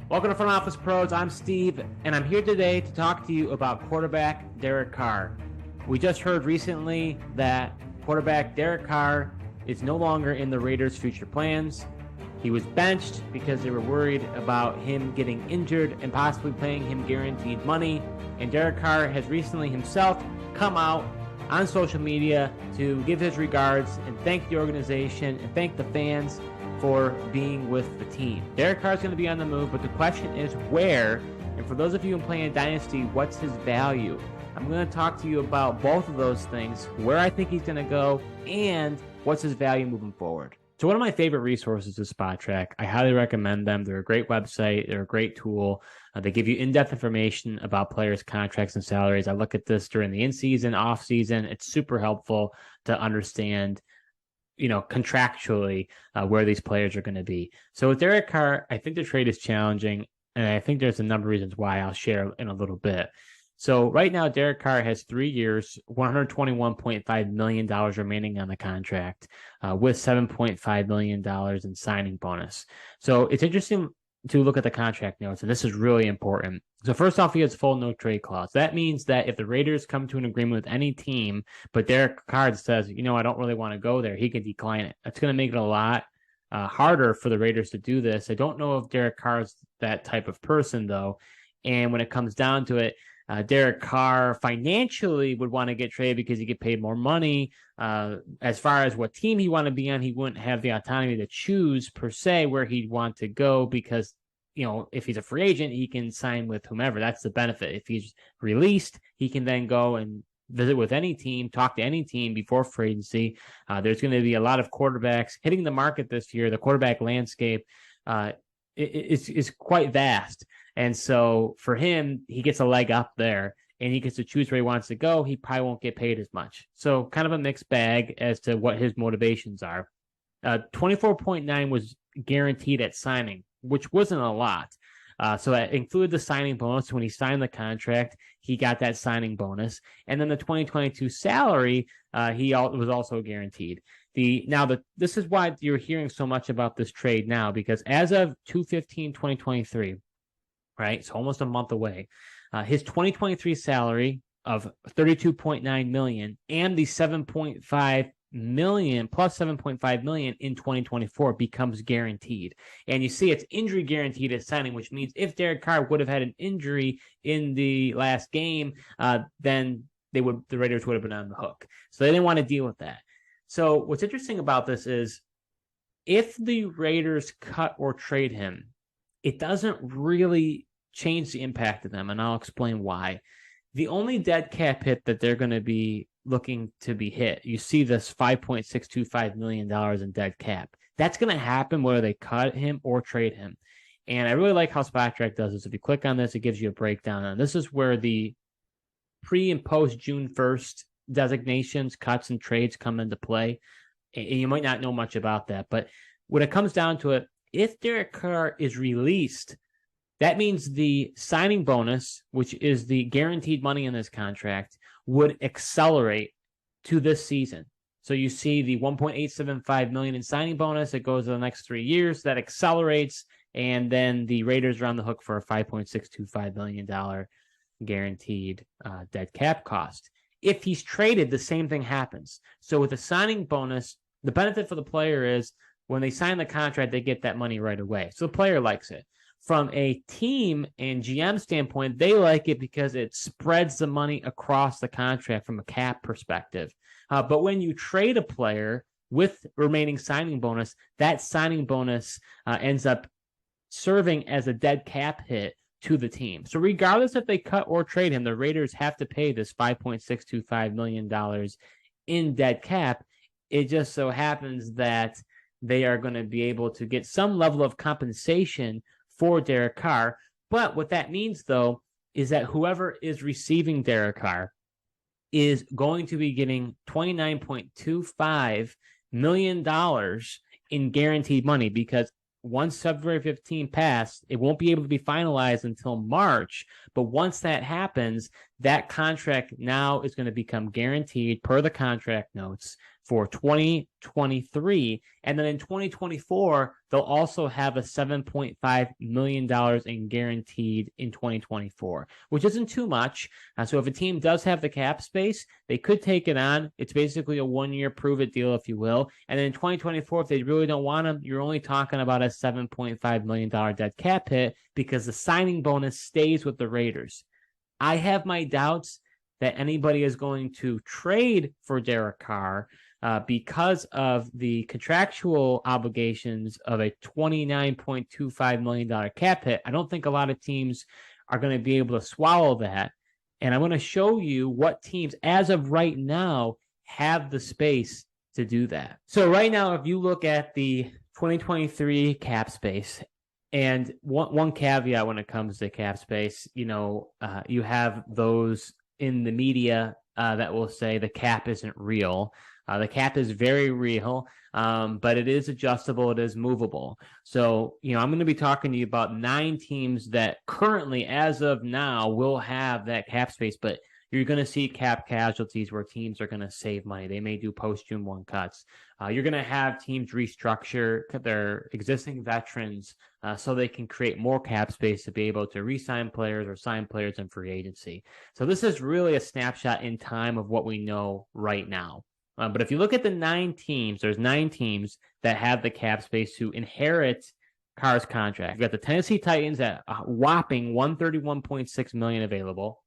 Welcome to Front Office Pros. I'm Steve, and I'm here today to talk to you about quarterback Derek Carr. We just heard recently that quarterback Derek Carr is no longer in the Raiders' future plans. He was benched because they were worried about him getting injured and possibly paying him guaranteed money. And Derek Carr has recently himself come out on social media to give his regards and thank the organization and thank the fans for being with the team. Derek Carr is going to be on the move, but the question is where? And for those of you who play in Dynasty, what's his value? I'm going to talk to you about both of those things, where I think he's going to go, and what's his value moving forward. So one of my favorite resources is SpotTrack. I highly recommend them. They're a great website. They're a great tool. They give you in-depth information about players' contracts and salaries. I look at this during the in-season, off-season. It's super helpful to understand contractually where these players are going to be. So with Derek Carr, I think the trade is challenging, and I think there's a number of reasons why I'll share in a little bit. So right now, Derek Carr has 3 years, $121.5 million remaining on the contract, with $7.5 million in signing bonus. So it's interesting to look at the contract notes, and this is really important. So first off, he has full no trade clause. That means that if the Raiders come to an agreement with any team, but Derek Carr says, I don't really want to go there, he can decline it. That's going to make it a lot harder for the Raiders to do this. I don't know if Derek Carr is that type of person, though. And when it comes down to it, Derek Carr financially would want to get traded because he get paid more money. As far as what team he want to be on, he wouldn't have the autonomy to choose per se where he'd want to go because, if he's a free agent, he can sign with whomever. That's the benefit. If he's released, he can then go and visit with any team, talk to any team before free agency. There's going to be a lot of quarterbacks hitting the market this year. The quarterback landscape is quite vast. And so for him, he gets a leg up there and he gets to choose where he wants to go. He probably won't get paid as much. So kind of a mixed bag as to what his motivations are. 24.9 was guaranteed at signing, which wasn't a lot. So that included the signing bonus. When he signed the contract, he got that signing bonus. And then the 2022 salary, he was also guaranteed. This is why you're hearing so much about this trade now, because as of 2/15/2023, right, it's almost a month away, his 2023 salary of $32.9 million and the $7.5 million plus $7.5 million in 2024 becomes guaranteed. And you see it's injury guaranteed at signing, which means if Derek Carr would have had an injury in the last game, then the Raiders would have been on the hook. So they didn't want to deal with that. So what's interesting about this is if the Raiders cut or trade him, it doesn't really change the impact of them, and I'll explain why. The only dead cap hit that they're going to be looking to be hit, you see this $5.625 million in dead cap. That's going to happen whether they cut him or trade him. And I really like how SpotTrack does this. If you click on this, it gives you a breakdown. And this is where the pre and post June 1st designations, cuts, and trades come into play. And you might not know much about that. But when it comes down to it, if Derek Carr is released, that means the signing bonus, which is the guaranteed money in this contract, would accelerate to this season. So you see the $1.875 million in signing bonus. It goes to the next 3 years. That accelerates, and then the Raiders are on the hook for a $5.625 million guaranteed dead cap cost. If he's traded, the same thing happens. So with the signing bonus, the benefit for the player is when they sign the contract, they get that money right away. So the player likes it. From a team and GM standpoint, they like it because it spreads the money across the contract from a cap perspective. But when you trade a player with remaining signing bonus, that signing bonus ends up serving as a dead cap hit to the team. So regardless if they cut or trade him, the Raiders have to pay this $5.625 million in dead cap. It just so happens that they are going to be able to get some level of compensation for Derek Carr. But what that means, though, is that whoever is receiving Derek Carr is going to be getting $29.25 million in guaranteed money, because once February 15 passed, it won't be able to be finalized until March. But once that happens, that contract now is going to become guaranteed per the contract notes. for 2023. And then in 2024, they'll also have a $7.5 million in guaranteed in 2024, which isn't too much. So if a team does have the cap space, they could take it on. It's basically a one-year prove-it deal, if you will. And then in 2024, if they really don't want him, you're only talking about a $7.5 million dead cap hit because the signing bonus stays with the Raiders. I have my doubts that anybody is going to trade for Derek Carr because of the contractual obligations of a $29.25 million cap hit. I don't think a lot of teams are going to be able to swallow that. And I'm going to show you what teams, as of right now, have the space to do that. So right now, if you look at the 2023 cap space, and one caveat when it comes to cap space, you have those in the media that will say the cap isn't real. The cap is very real, but it is adjustable. It is movable. So, I'm going to be talking to you about 9 teams that currently, as of now, will have that cap space, but you're going to see cap casualties where teams are going to save money. They may do post-June 1 cuts. You're going to have teams restructure their existing veterans so they can create more cap space to be able to re-sign players or sign players in free agency. So this is really a snapshot in time of what we know right now. But if you look at the 9 teams, there's 9 teams that have the cap space to inherit Carr's contract. You've got the Tennessee Titans at a whopping $131.6 million available.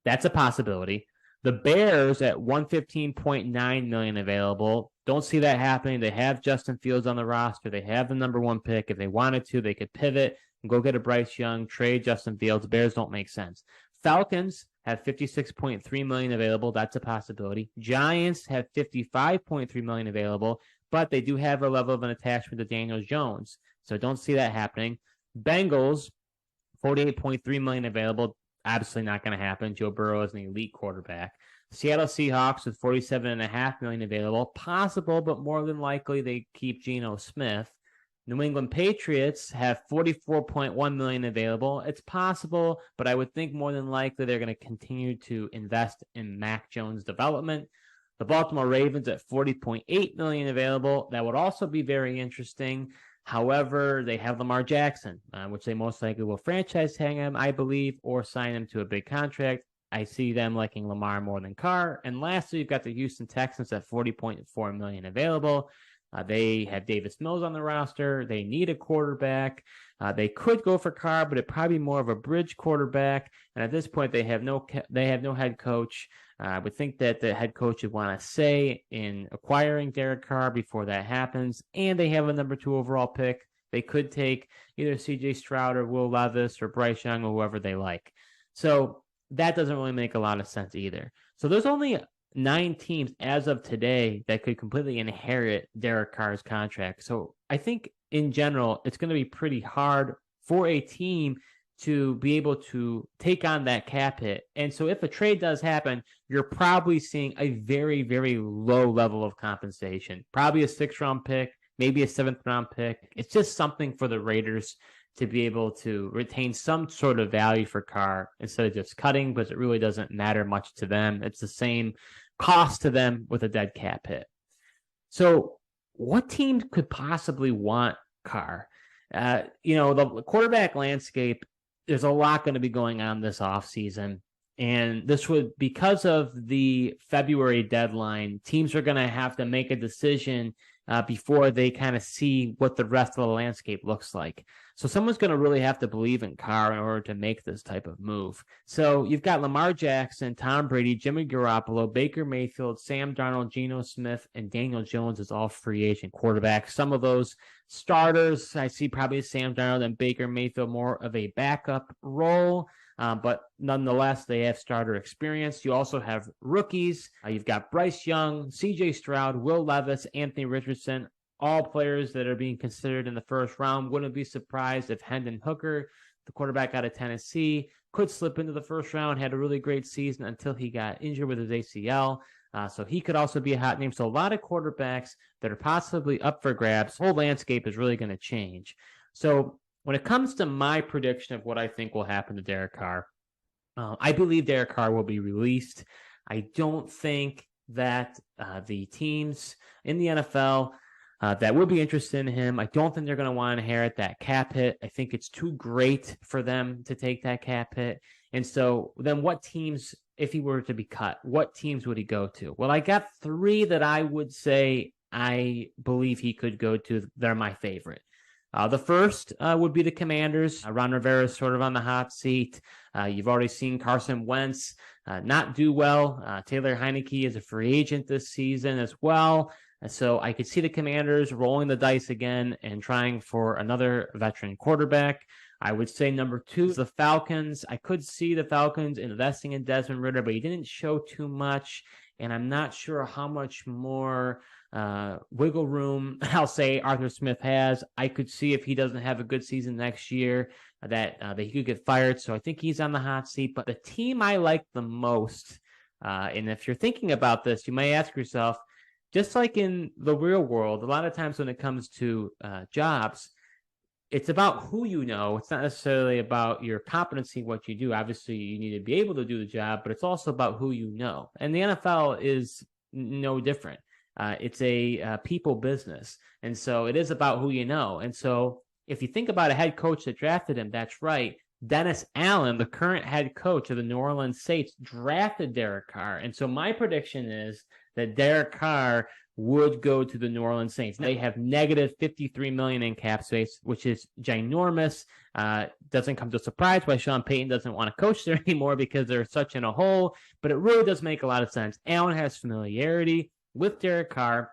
That's a possibility. The Bears at $115.9 million available. Don't see that happening. They have Justin Fields on the roster. They have the number 1 pick. If they wanted to, they could pivot and go get a Bryce Young, trade Justin Fields. Bears don't make sense. Falcons have $56.3 million available. That's a possibility. Giants have $55.3 million available, but they do have a level of an attachment to Daniel Jones. So don't see that happening. Bengals, $48.3 million available. Absolutely not going to happen. Joe Burrow is an elite quarterback. Seattle Seahawks with $47.5 million available. Possible, but more than likely they keep Geno Smith. New England Patriots have $44.1 million available. It's possible, but I would think more than likely they're going to continue to invest in Mac Jones' development. The Baltimore Ravens at $40.8 million available. That would also be very interesting. However, they have Lamar Jackson, which they most likely will franchise tag him, I believe, or sign him to a big contract. I see them liking Lamar more than Carr. And lastly, you've got the Houston Texans at $40.4 million available. They have Davis Mills on the roster. They need a quarterback. They could go for Carr, but it'd probably be more of a bridge quarterback. And at this point, they have no head coach. I would think that the head coach would want to say in acquiring Derek Carr before that happens. And they have a number 2 overall pick. They could take either C.J. Stroud or Will Levis or Bryce Young or whoever they like. So that doesn't really make a lot of sense either. So there's only 9 teams as of today that could completely inherit Derek Carr's contract. So I think in general, it's going to be pretty hard for a team to be able to take on that cap hit. And so if a trade does happen, you're probably seeing a very, very low level of compensation. Probably a 6th-round pick, maybe a 7th-round pick. It's just something for the Raiders to be able to retain some sort of value for Carr instead of just cutting, because it really doesn't matter much to them. It's the same cost to them with a dead cap hit. So what team could possibly want Carr? The quarterback landscape, there's a lot going to be going on this offseason. And this would, because of the February deadline, teams are going to have to make a decision before they kind of see what the rest of the landscape looks like. So someone's going to really have to believe in Carr in order to make this type of move. So you've got Lamar Jackson, Tom Brady, Jimmy Garoppolo, Baker Mayfield, Sam Darnold, Geno Smith, and Daniel Jones as all free agent quarterbacks. Some of those starters, I see probably Sam Darnold and Baker Mayfield more of a backup role. But nonetheless, they have starter experience. You also have rookies. You've got Bryce Young, C.J. Stroud, Will Levis, Anthony Richardson, all players that are being considered in the 1st round. Wouldn't be surprised if Hendon Hooker, the quarterback out of Tennessee, could slip into the 1st round, had a really great season until he got injured with his ACL. So he could also be a hot name. So a lot of quarterbacks that are possibly up for grabs. The whole landscape is really going to change. So when it comes to my prediction of what I think will happen to Derek Carr, I believe Derek Carr will be released. I don't think that the teams in the NFL that would be interested in him, I don't think they're going to want to inherit that cap hit. I think it's too great for them to take that cap hit. And so then what teams, if he were to be cut, what teams would he go to? Well, I got 3 that I would say I believe he could go to. They're my favorite. The first would be the Commanders. Ron Rivera is sort of on the hot seat. You've already seen Carson Wentz not do well. Taylor Heineke is a free agent this season as well. So I could see the Commanders rolling the dice again and trying for another veteran quarterback. I would say number 2 is the Falcons. I could see the Falcons investing in Desmond Ridder, but he didn't show too much, and I'm not sure how much more wiggle room, I'll say, Arthur Smith has. I could see if he doesn't have a good season next year that he could get fired. So I think he's on the hot seat. But the team I like the most, and if you're thinking about this, you may ask yourself, just like in the real world, a lot of times when it comes to jobs, it's about who you know. It's not necessarily about your competency, what you do. Obviously, you need to be able to do the job, but it's also about who you know. And the NFL is no different. It's a people business. And so it is about who you know. And so if you think about a head coach that drafted him, that's right. Dennis Allen, the current head coach of the New Orleans Saints, drafted Derek Carr. And so my prediction is that Derek Carr would go to the New Orleans Saints. They have negative $53 million in cap space, which is ginormous. Doesn't come to a surprise why Sean Payton doesn't want to coach there anymore because they're such in a hole, but it really does make a lot of sense. Allen has familiarity with Derek Carr.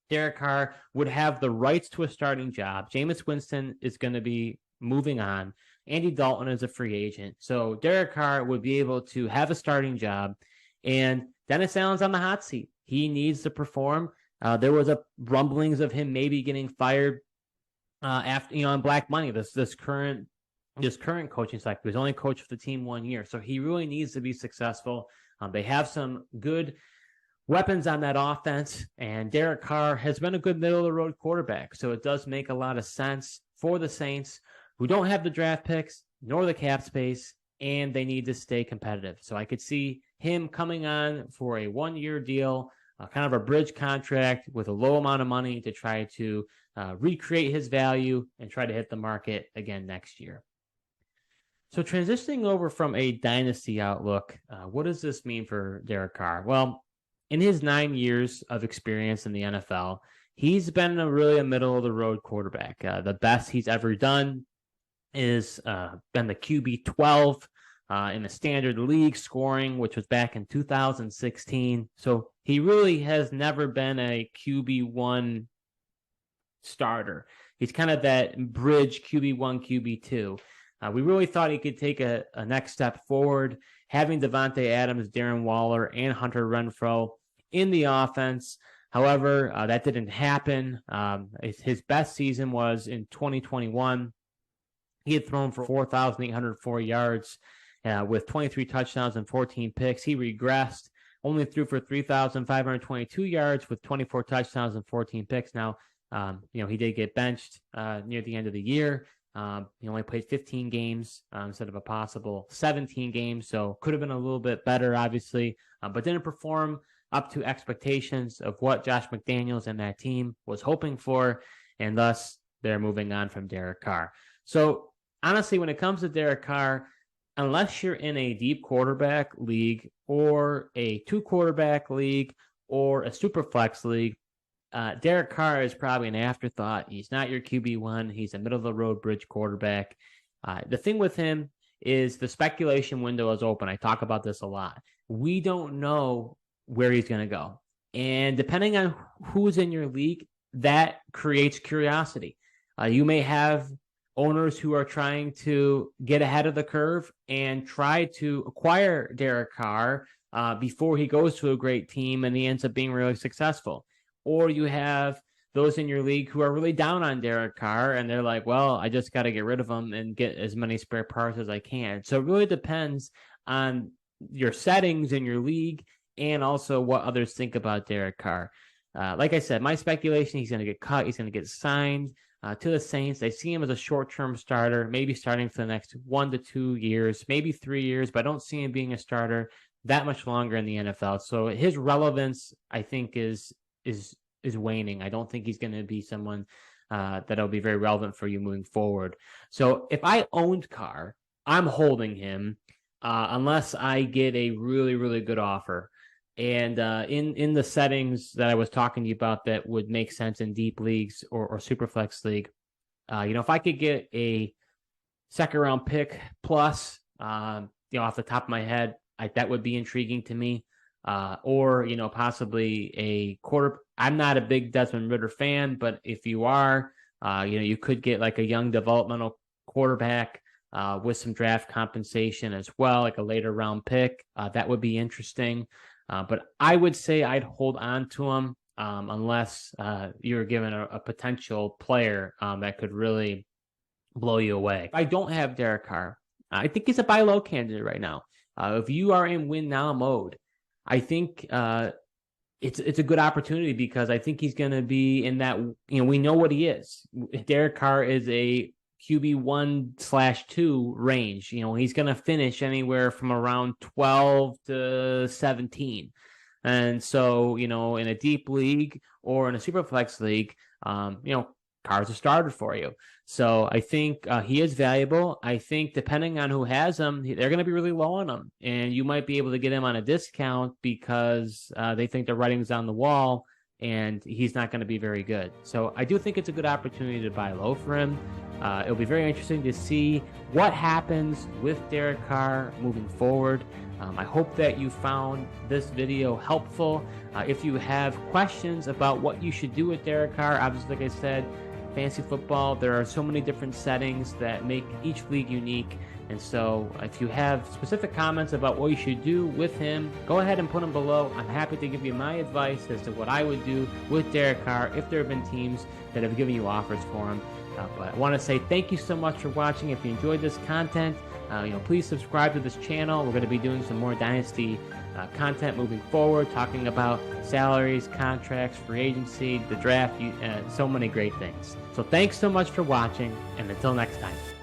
Derek Carr would have the rights to a starting job. Jameis Winston is going to be moving on. Andy Dalton is a free agent. So Derek Carr would be able to have a starting job, and Dennis Allen's on the hot seat. He needs to perform. There was a rumblings of him maybe getting fired after on black money. This current coaching cycle. He's only coached for the team 1 year, so he really needs to be successful. They have some good weapons on that offense, and Derek Carr has been a good middle of the road quarterback. So it does make a lot of sense for the Saints, who don't have the draft picks nor the cap space, and they need to stay competitive. So I could see him coming on for a 1-year deal, kind of a bridge contract with a low amount of money to try to recreate his value and try to hit the market again next year. So transitioning over from a dynasty outlook, what does this mean for Derek Carr? Well, in his 9 years of experience in the NFL, he's been a middle-of-the-road quarterback. The best he's ever done is been the QB 12 in the standard league scoring, which was back in 2016. So he really has never been a QB1 starter. He's kind of that bridge QB1, QB2. We really thought he could take a next step forward, having Devontae Adams, Darren Waller, and Hunter Renfrow in the offense. However, that didn't happen. His best season was in 2021. He had thrown for 4,804 yards with 23 touchdowns and 14 picks. He regressed, only threw for 3,522 yards with 24 touchdowns and 14 picks. Now, he did get benched near the end of the year. He only played 15 games instead of a possible 17 games, so could have been a little bit better, obviously, but didn't perform up to expectations of what Josh McDaniels and that team was hoping for, and thus they're moving on from Derek Carr. So honestly, when it comes to Derek Carr, unless you're in a deep quarterback league or a 2-quarterback league or a super flex league, Derek Carr is probably an afterthought. He's not your QB1. He's a middle-of-the-road bridge quarterback. The thing with him is the speculation window is open. I talk about this a lot. We don't know where he's going to go. And depending on who's in your league, that creates curiosity. You may have owners who are trying to get ahead of the curve and try to acquire Derek Carr before he goes to a great team and he ends up being really successful. Or you have those in your league who are really down on Derek Carr and they're like, well, I just got to get rid of him and get as many spare parts as I can. So it really depends on your settings in your league and also what others think about Derek Carr. Like I said, my speculation, he's going to get cut. He's going to get signed to the Saints. They see him as a short-term starter, maybe starting for the next 1 to 2 years, maybe 3 years, but I don't see him being a starter that much longer in the NFL. So his relevance, I think, is waning. I don't think he's going to be someone that'll be very relevant for you moving forward. So if I owned Carr, I'm holding him unless I get a really, really good offer. And in the settings that I was talking to you about that would make sense in deep leagues or Superflex league, if I could get a second round pick plus, off the top of my head, that would be intriguing to me. Or possibly a quarter. I'm not a big Desmond Ridder fan, but if you are, you could get like a young developmental quarterback with some draft compensation as well, like a later round pick. That would be interesting. But I would say I'd hold on to him unless you're given a potential player that could really blow you away. I don't have Derek Carr. I think he's a buy low candidate right now. If you are in win now mode, I think it's a good opportunity because I think he's going to be in that, we know what he is. Derek Carr is a QB 1/2 range. He's going to finish anywhere from around 12 to 17. And so, in a deep league or in a super flex league, Carr's a starter for you. So I think he is valuable. I think depending on who has him, they're going to be really low on him. And you might be able to get him on a discount because they think the writing's on the wall and he's not going to be very good. So I do think it's a good opportunity to buy low for him. It'll be very interesting to see what happens with Derek Carr moving forward. I hope that you found this video helpful. If you have questions about what you should do with Derek Carr, obviously, like I said, fantasy football, there are so many different settings that make each league unique. And so if you have specific comments about what you should do with him, go ahead and put them below. I'm happy to give you my advice as to what I would do with Derek Carr if there have been teams that have given you offers for him. But I want to say thank you so much for watching. If you enjoyed this content, please subscribe to this channel. We're going to be doing some more Dynasty content moving forward, talking about salaries, contracts, free agency, the draft, so many great things. So thanks so much for watching, and until next time.